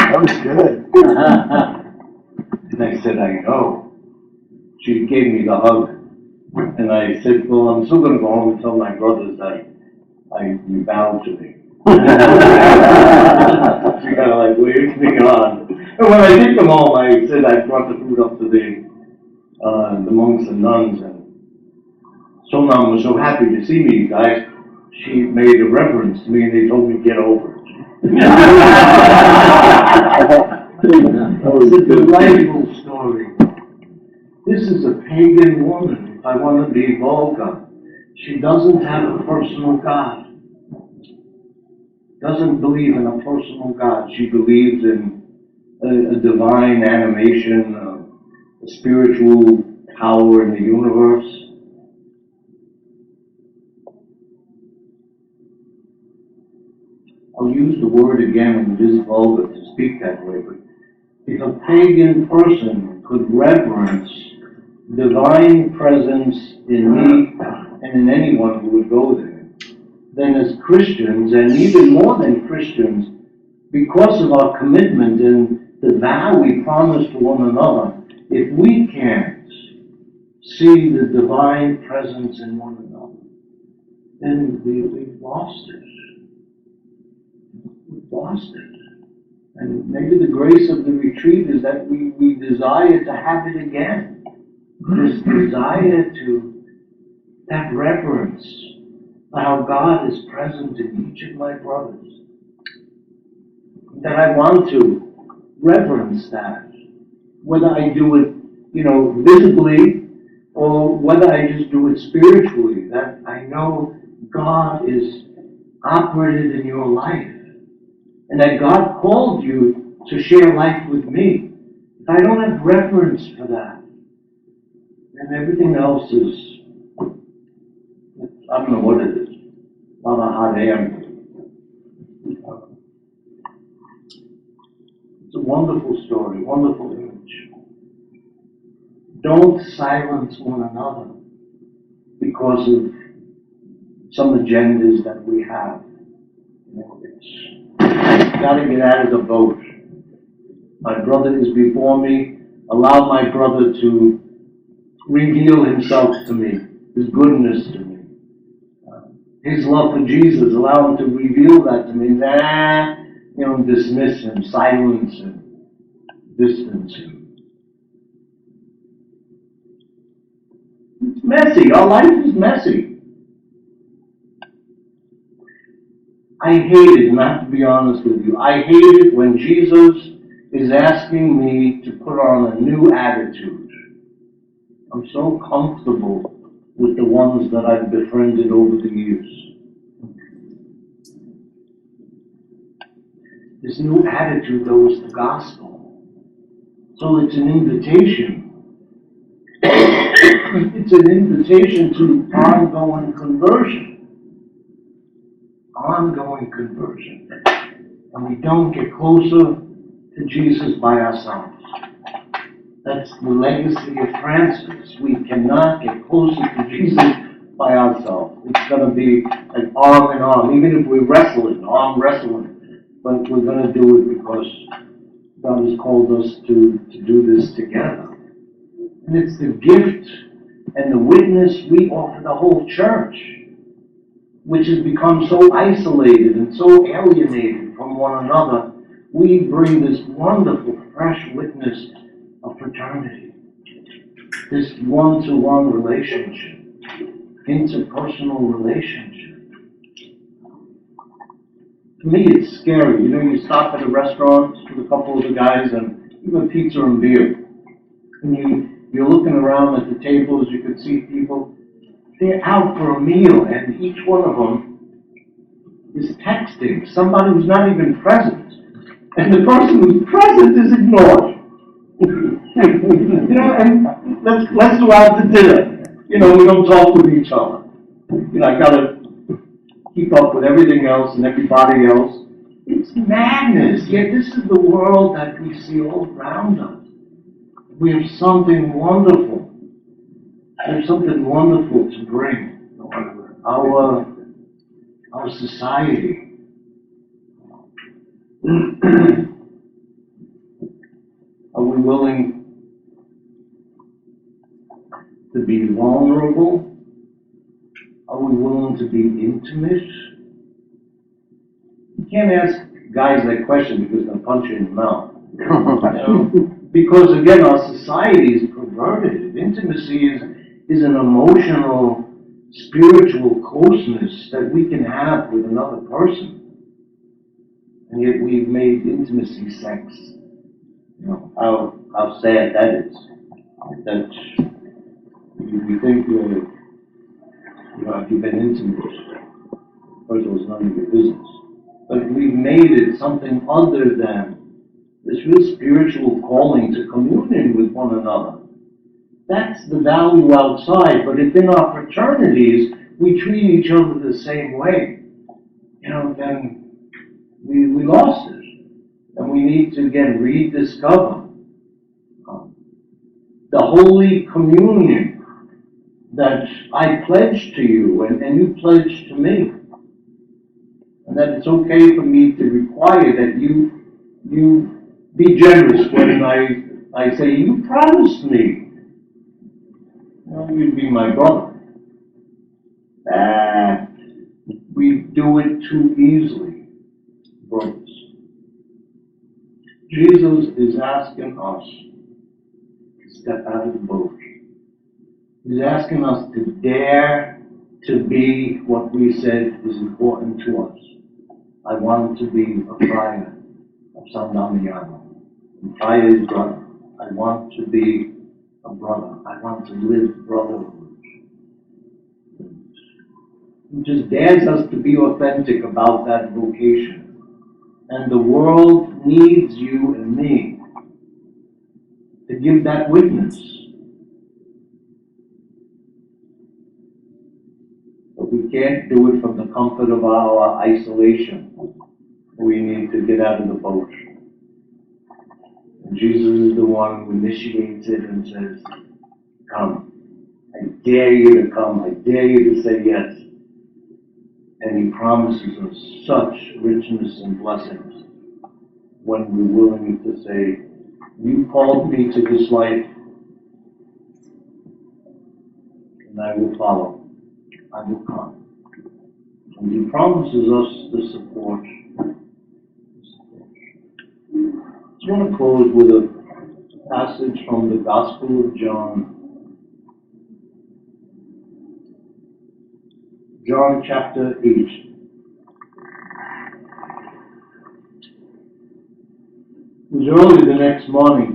That was good. And I said, I know. She gave me the hug. And I said, well, I'm still gonna go home and tell my brothers that you bowed to me. She kind of like waved me on. And when I did come home, I said I brought the food up to the monks and nuns, and Sonam was so happy to see me, guys. She made a reference to me, and they told me get over it. It's a delightful story. This is a pagan woman, if I want to be vulgar. She doesn't have a personal God. Doesn't believe in a personal God. She believes in a divine animation, a spiritual power in the universe. I'll use the word again, and it is vulgar to speak that way, but if a pagan person could reverence divine presence in me and in anyone who would go there, then as Christians, and even more than Christians, because of our commitment and the vow we promise to one another, if we can't see the divine presence in one another, then we've lost it. We've lost it. And maybe the grace of the retreat is that we desire to have it again. This desire to have reverence for how God is present in each of my brothers. That I want to reverence that. Whether I do it, visibly, or whether I just do it spiritually, that I know God is operated in your life. And that God called you to share life with me. If I don't have reverence for that, then everything else is, I don't know what it is. Not a hot air. It's a wonderful story, wonderful image. Don't silence one another because of some agendas that we have. Got to get out of the boat. My brother is before me. Allow my brother to reveal himself to me, his goodness to me, his love for Jesus. Allow him to reveal that to me. Dismiss him, silence him, distance him. It's messy. Our life is messy. I hate it, not to be honest with you. I hate it when Jesus is asking me to put on a new attitude. I'm so comfortable with the ones that I've befriended over the years. This new attitude, though, is the gospel. So it's an invitation. It's an invitation to ongoing conversion. Ongoing conversion. And we don't get closer to Jesus by ourselves. That's the legacy of Francis. We cannot get closer to Jesus by ourselves. It's going to be an arm in arm, even if we're wrestling, arm wrestling. But we're going to do it because God has called us to do this together. And it's the gift and the witness we offer the whole church, which has become so isolated and so alienated from one another. We bring this wonderful, fresh witness of fraternity, this one-to-one relationship, interpersonal relationship. To me, it's scary. You stop at a restaurant with a couple of the guys and you have pizza and beer. And you're looking around at the tables, you could see people, they're out for a meal, and each one of them is texting somebody who's not even present. And the person who's present is ignored. And let's go out to dinner. We don't talk with each other. I gotta keep up with everything else and everybody else. It's madness. Yet this is the world that we see all around us. We have something wonderful. There's something wonderful to bring. Our society Are we willing to be vulnerable? Are we willing to be intimate? You can't ask guys that question because they'll punch you in the mouth. You know? Because again, our society is perverted. Intimacy is an emotional, spiritual closeness that we can have with another person. And yet we've made intimacy sex. You know, how sad that is. That you think if you've been intimate, first of all, it's none of your business. But we've made it something other than this real spiritual calling to communion with one another. That's the value outside, but if in our fraternities we treat each other the same way, then we lost it. And we need to again rediscover the Holy Communion that I pledge to you and you pledge to me. And that it's okay for me to require that you be generous when I say, you promised me. You'd be my brother. We do it too easily, brothers. Jesus is asking us to step out of the boat. He's asking us to dare to be what we said is important to us. I want to be a friar of San Damiano. And friar is brother. I want to be a brother. I want to live brotherhood. He just dares us to be authentic about that vocation. And the world needs you and me to give that witness. But we can't do it from the comfort of our isolation. We need to get out of the boat. And Jesus is the one who initiates it and says, come. I dare you to come. I dare you to say yes. And he promises us such richness and blessings when we're willing to say, you called me to this life, and I will follow. I will come. And he promises us the support. I want to close with a passage from the Gospel of John. John chapter 8. It was early the next morning.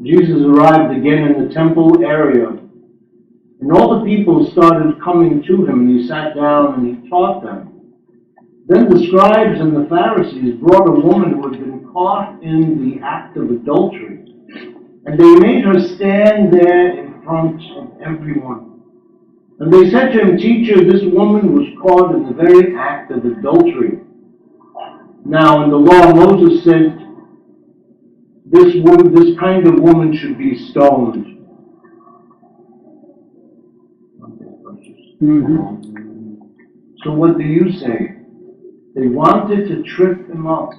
Jesus arrived again in the temple area, and all the people started coming to him, and he sat down and he taught them. Then the scribes and the Pharisees brought a woman who had been caught in the act of adultery, and they made her stand there in front of everyone. And they said to him, Teacher, this woman was caught in the very act of adultery. Now, in the law, Moses said this kind of woman should be stoned. Mm-hmm. So what do you say? They wanted to trip him up.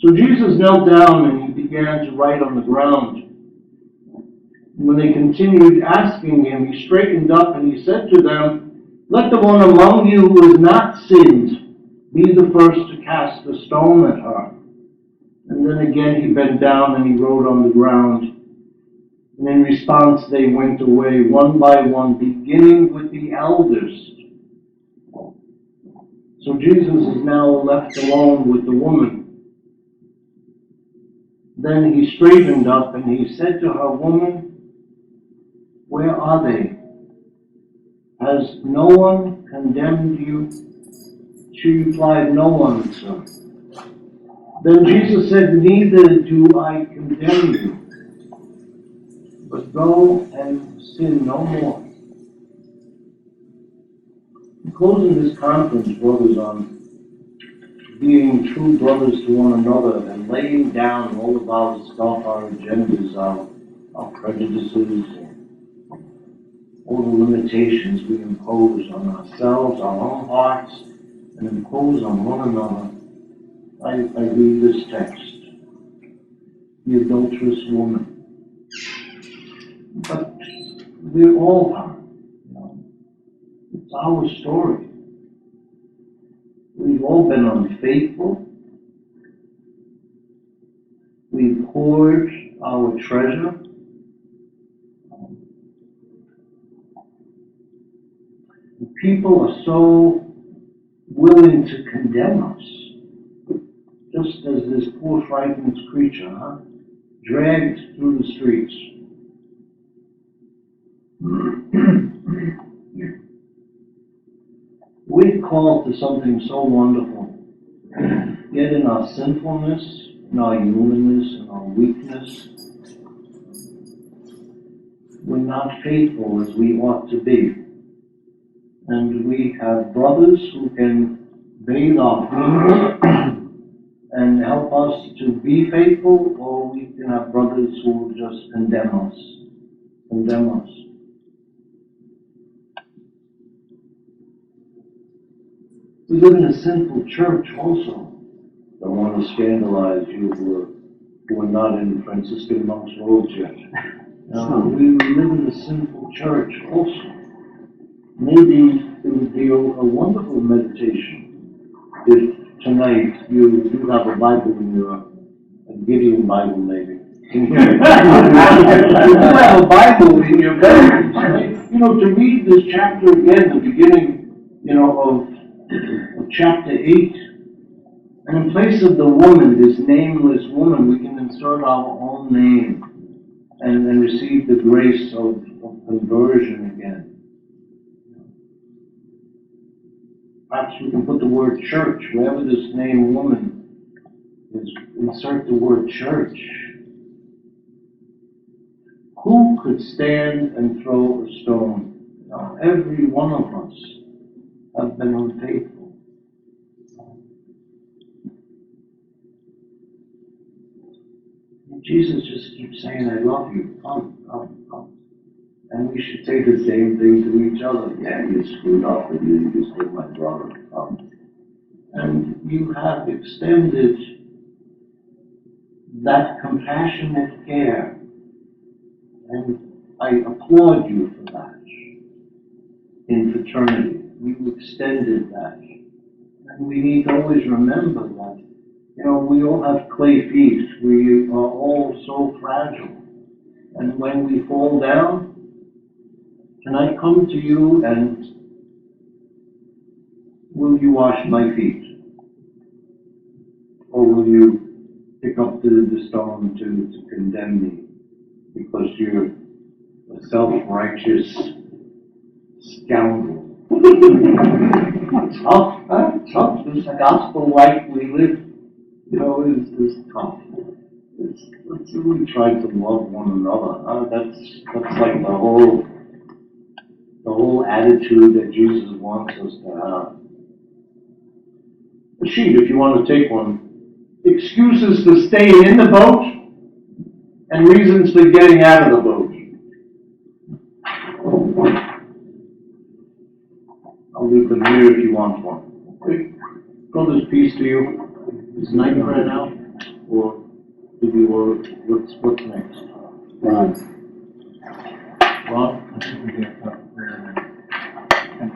So Jesus knelt down and he began to write on the ground. When they continued asking him, he straightened up and he said to them, Let the one among you who has not sinned be the first to cast a stone at her. And then again he bent down and he wrote on the ground. And in response they went away one by one, beginning with the eldest. So Jesus is now left alone with the woman. Then he straightened up and he said to her, Woman, where are they? Has no one condemned you? She replied, No one, sir. Then Jesus said, Neither do I condemn you, but go and sin no more. In closing this conference, brothers, on being true brothers to one another and laying down all of our stuff, our agendas, our prejudices, all the limitations we impose on ourselves, our own hearts, and impose on one another. I read this text, the adulterous woman. But we're all harmed, you know. It's our story. We've all been unfaithful. We've hoarded our treasure. People are so willing to condemn us, just as this poor frightened creature, dragged through the streets. We're called to something so wonderful, yet in our sinfulness, in our humanness, in our weakness, we're not faithful as we ought to be. And we have brothers who can bathe our fears and help us to be faithful, or we can have brothers who will just condemn us. We live in a sinful church also. Don't want to scandalize you who are not in Franciscan monks' robes yet. We live in a sinful church also. Maybe it would be a wonderful meditation if tonight you do have a Bible in a Gideon Bible maybe. You do have a Bible in your bedroom. You know, to read this chapter again, the beginning, you know, of chapter 8, and in place of the woman, this nameless woman, we can insert our own name and receive the grace of conversion again. Perhaps we can put the word church, wherever this name woman is, insert the word church. Who could stand and throw a stone? Now, every one of us have been unfaithful. And Jesus just keeps saying, I love you, come, come, come. And we should say the same thing to each other. Yeah, you screwed up, but you just told my brother to come. And you have extended that compassionate care. And I applaud you for that. In fraternity, you extended that. And we need to always remember that, you know, we all have clay feet. We are all so fragile. And when we fall down, can I come to you and will you wash my feet? Or will you pick up the stone to condemn me because you're a self-righteous scoundrel? Tough, huh? Tough. This gospel life we live, you know, is tough. Let's really try to love one another. That's like the whole attitude that Jesus wants us to have. A sheet, if you want to take one. Excuses for staying in the boat and reasons for getting out of the boat. I'll leave them here if you want one. Okay. Brothers, peace to you. Is night prayer now? Or do you, or what's next? Ron?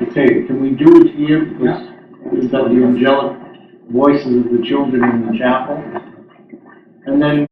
Okay, can we do it here? Because we've got the angelic voices of the children in the chapel. And then